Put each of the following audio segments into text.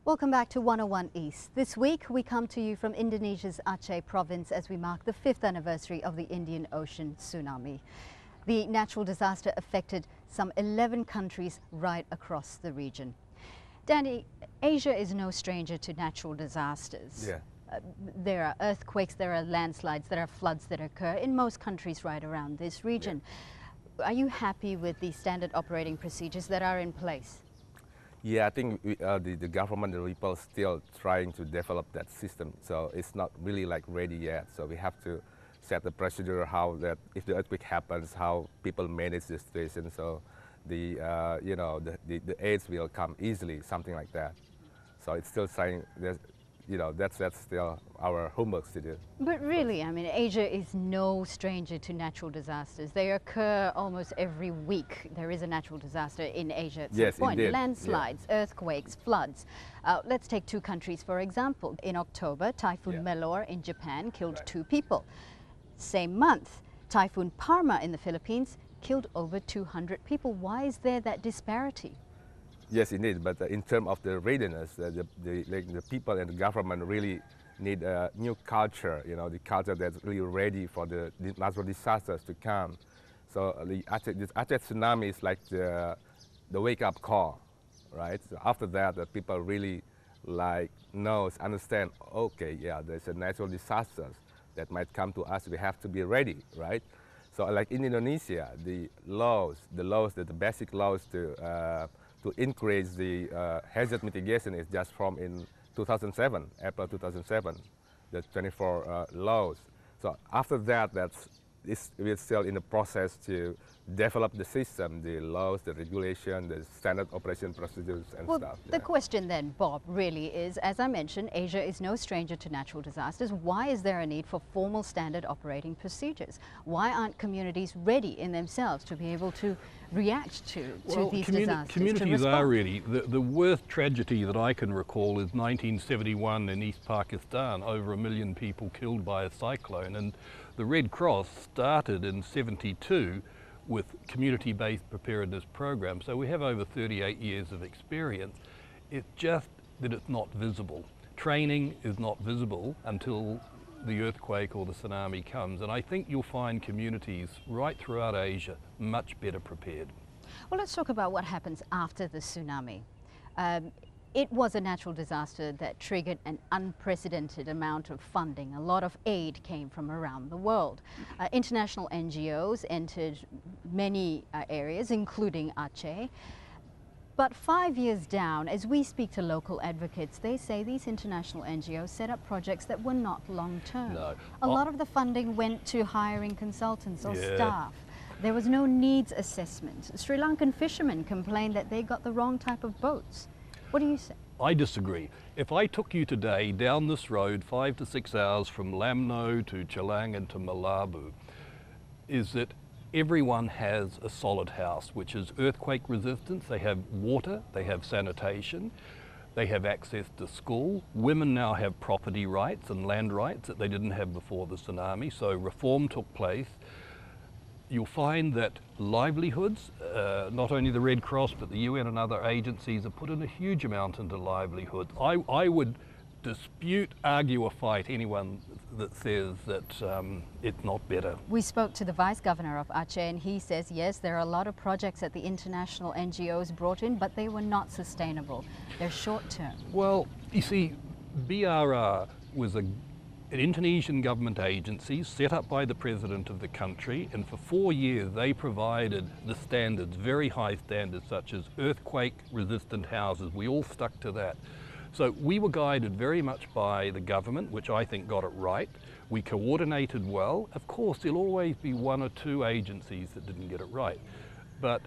Welcome back to 101 East. This week we come to you from Indonesia's Aceh province as we mark the 5th anniversary of the Indian Ocean tsunami. The natural disaster affected some 11 countries right across the region. Danny, Asia is no stranger to natural disasters. Yeah. There are earthquakes, there are landslides, there are floods that occur in most countries right around this region. Yeah. Are you happy with the standard operating procedures that are in place? Yeah, I think the government, the people, still trying to develop that system. So it's not really like ready yet. So we have to set the procedure how that if the earthquake happens, how people manage the situation. So the the aids will come easily, something like that. So it's still trying. That's still our homework to do. But really, I mean, Asia is no stranger to natural disasters. They occur almost every week. There is a natural disaster in Asia at some point. Indeed. Landslides, yeah. Earthquakes, floods. Let's take two countries, for example. In October, Typhoon Melor in Japan killed 2 people. Same month, Typhoon Parma in the Philippines killed over 200 people. Why is there that disparity? Yes, indeed. But in terms of the readiness, the people and the government really need a new culture. The culture that's really ready for the natural disasters to come. So this Aceh tsunami is like the wake-up call, right? So after that, the people really understand. Okay, yeah, there's a natural disaster that might come to us. We have to be ready, right? So like in Indonesia, the basic laws to increase the hazard mitigation is just from in 2007, April 2007, the 24 laws. So after that, we're still in the process to develop the system, the laws, the regulation, the standard operation procedures and stuff. The question then, Bob, really is, as I mentioned, Asia is no stranger to natural disasters. Why is there a need for formal standard operating procedures? Why aren't communities ready in themselves to be able to react to these disasters? Communities are ready. The worst tragedy that I can recall is 1971 in East Pakistan, over 1 million people killed by a cyclone, and the Red Cross started in '72 with community-based preparedness programs. So we have over 38 years of experience. It's just that it's not visible. Training is not visible until the earthquake or the tsunami comes. And I think you'll find communities right throughout Asia much better prepared. Well, let's talk about what happens after the tsunami. It was a natural disaster that triggered an unprecedented amount of funding. A lot of aid came from around the world. International NGOs entered many areas, including Aceh. But 5 years down, as we speak to local advocates, they say these international NGOs set up projects that were not long-term. No. A lot of the funding went to hiring consultants or staff. There was no needs assessment. Sri Lankan fishermen complained that they got the wrong type of boats. What do you say? I disagree. If I took you today down this road 5 to 6 hours from Lamno to Chalang and to Malabu, is that everyone has a solid house, which is earthquake resistance. They have water, they have sanitation, they have access to school. Women now have property rights and land rights that they didn't have before the tsunami, so reform took place. You'll find that livelihoods, not only the Red Cross, but the UN and other agencies have put in a huge amount into livelihoods. I would dispute, argue or fight anyone that says that it's not better. We spoke to the Vice Governor of Aceh and he says, yes, there are a lot of projects that the international NGOs brought in, but they were not sustainable. They're short-term. Well, you see, BRR was an Indonesian government agency set up by the president of the country, and for 4 years they provided the standards, very high standards, such as earthquake resistant houses. We all stuck to that. So we were guided very much by the government, which I think got it right. We coordinated well. Of course, there'll always be 1 or 2 agencies that didn't get it right. But,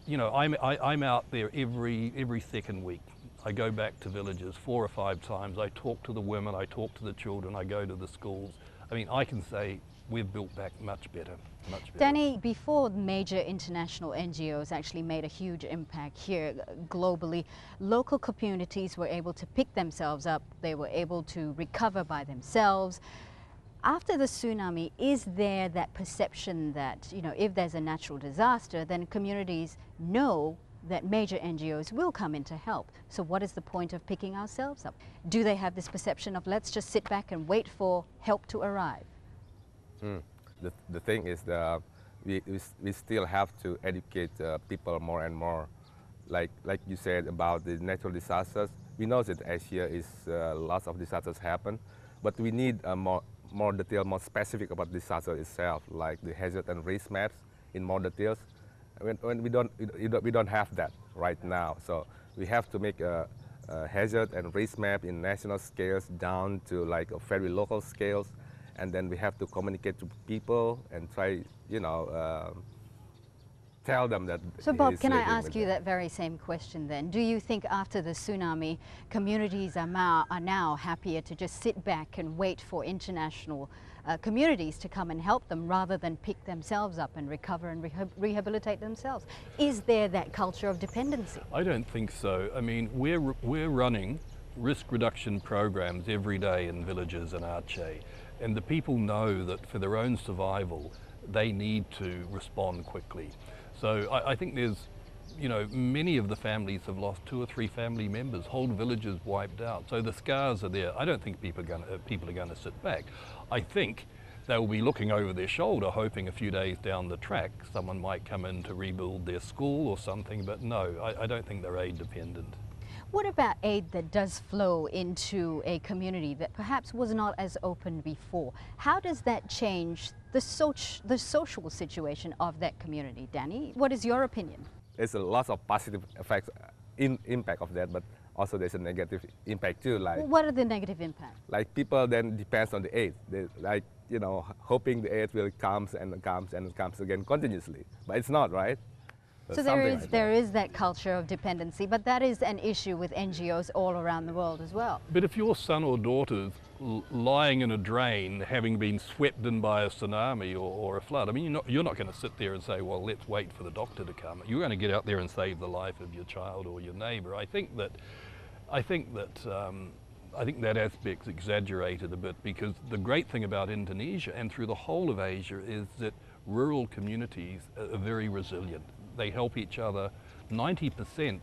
I'm out there every second week. I go back to villages 4 or 5 times. I talk to the women, I talk to the children, I go to the schools. I mean, I can say we've built back much better, much better. Danny, before major international NGOs actually made a huge impact here globally, local communities were able to pick themselves up. They were able to recover by themselves. After the tsunami, is there that perception that, if there's a natural disaster, then communities know that major NGOs will come in to help. So what is the point of picking ourselves up? Do they have this perception of let's just sit back and wait for help to arrive? The thing is we still have to educate people more and more. Like you said about the natural disasters, we know that Asia is lots of disasters happen, but we need more detail, more specific about disaster itself, like the hazard and risk maps in more details. When we don't have that right now, so we have to make a hazard and risk map in national scales down to like a very local scales, and then we have to communicate to people and try, tell them that. So Bob, can I ask you that very same question then? Do you think after the tsunami, communities are now happier to just sit back and wait for international communities to come and help them rather than pick themselves up and recover and rehabilitate themselves? Is there that culture of dependency? I don't think so. I mean, we're running risk reduction programs every day in villages in Aceh, and the people know that for their own survival, they need to respond quickly. So I think there's, many of the families have lost 2 or 3 family members, whole villages wiped out. So the scars are there. I don't think people are going to sit back. I think they'll be looking over their shoulder, hoping a few days down the track someone might come in to rebuild their school or something. But no, I don't think they're aid dependent. What about aid that does flow into a community that perhaps was not as open before? How does that change the social situation of that community? Danny, what is your opinion? There's a lot of positive effects, impact of that, but also there's a negative impact too. Like, what are the negative impacts? Like people then depends on the aid. They hoping the aid will comes and comes and comes again continuously, but it's not, right? So there is that culture of dependency, but that is an issue with NGOs all around the world as well. But if your son or daughter's lying in a drain, having been swept in by a tsunami or a flood, I mean, you're not going to sit there and say, well, let's wait for the doctor to come. You're going to get out there and save the life of your child or your neighbour. I think that aspect's exaggerated a bit, because the great thing about Indonesia and through the whole of Asia is that rural communities are very resilient. They help each other. 90%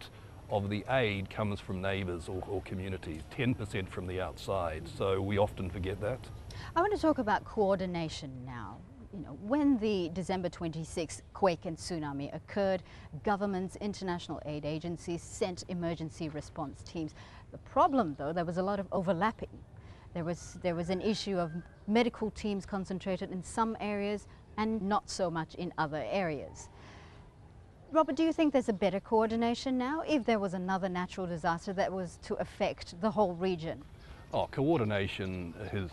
of the aid comes from neighbours or communities, 10% from the outside. So we often forget that. I want to talk about coordination now. When the December 26th quake and tsunami occurred, governments, international aid agencies sent emergency response teams. The problem, though, there was a lot of overlapping. There was an issue of medical teams concentrated in some areas and not so much in other areas. Robert, do you think there's a better coordination now if there was another natural disaster that was to affect the whole region? Coordination has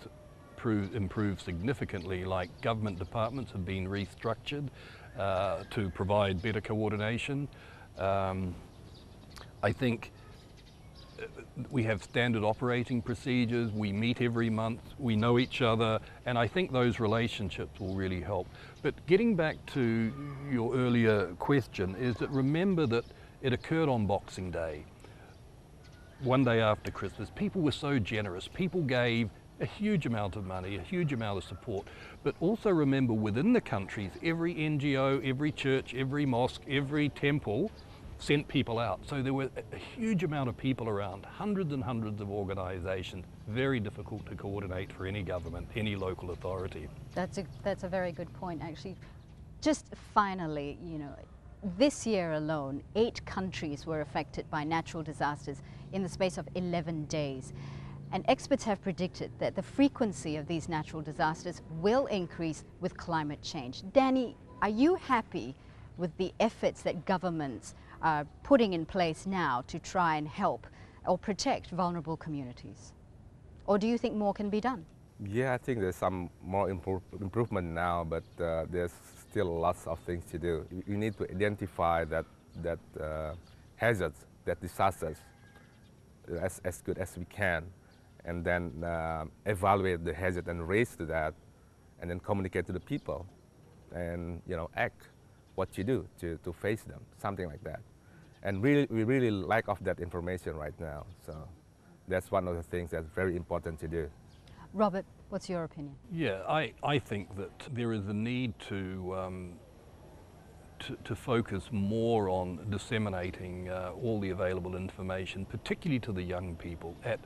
improved significantly. Like government departments have been restructured to provide better coordination. I think we have standard operating procedures, we meet every month, we know each other, and I think those relationships will really help. But getting back to your earlier question is that remember that it occurred on Boxing Day, one day after Christmas. People were so generous, people gave a huge amount of money, a huge amount of support, but also remember within the countries, every NGO, every church, every mosque, every temple sent people out. So there were a huge amount of people around, hundreds and hundreds of organisations, very difficult to coordinate for any government, any local authority. That's a very good point, actually. Just finally, this year alone, 8 countries were affected by natural disasters in the space of 11 days. And experts have predicted that the frequency of these natural disasters will increase with climate change. Danny, are you happy with the efforts that governments are putting in place now to try and help or protect vulnerable communities? Or do you think more can be done? Yeah, I think there's some more improvement now, but there's still lots of things to do. We need to identify that hazards, that disasters as good as we can, and then evaluate the hazard and risk to that, and then communicate to the people, and act what you do to face them, something like that. And we really lack of that information right now, so that's one of the things that's very important to do. Robert, what's your opinion? Yeah, I think that there is a need to to focus more on disseminating all the available information, particularly to the young people at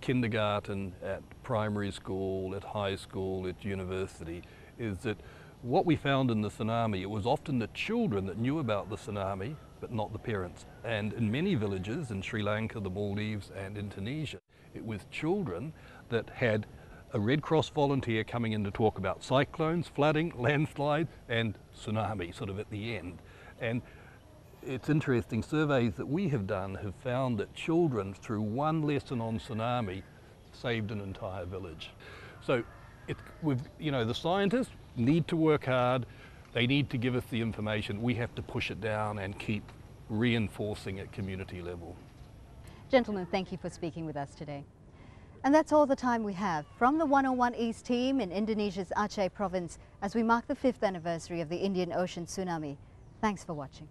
kindergarten, at primary school, at high school, at university, is that what we found in the tsunami, it was often the children that knew about the tsunami, but not the parents. And in many villages in Sri Lanka, the Maldives and in Tunisia, it was children that had a Red Cross volunteer coming in to talk about cyclones, flooding, landslides and tsunami sort of at the end. And it's interesting, surveys that we have done have found that children, through one lesson on tsunami, saved an entire village. So the scientists need to work hard. They need to give us the information. We have to push it down and keep reinforcing at community level. Gentlemen, thank you for speaking with us today. And that's all the time we have from the 101 East team in Indonesia's Aceh province as we mark the 5th anniversary of the Indian Ocean tsunami. Thanks for watching.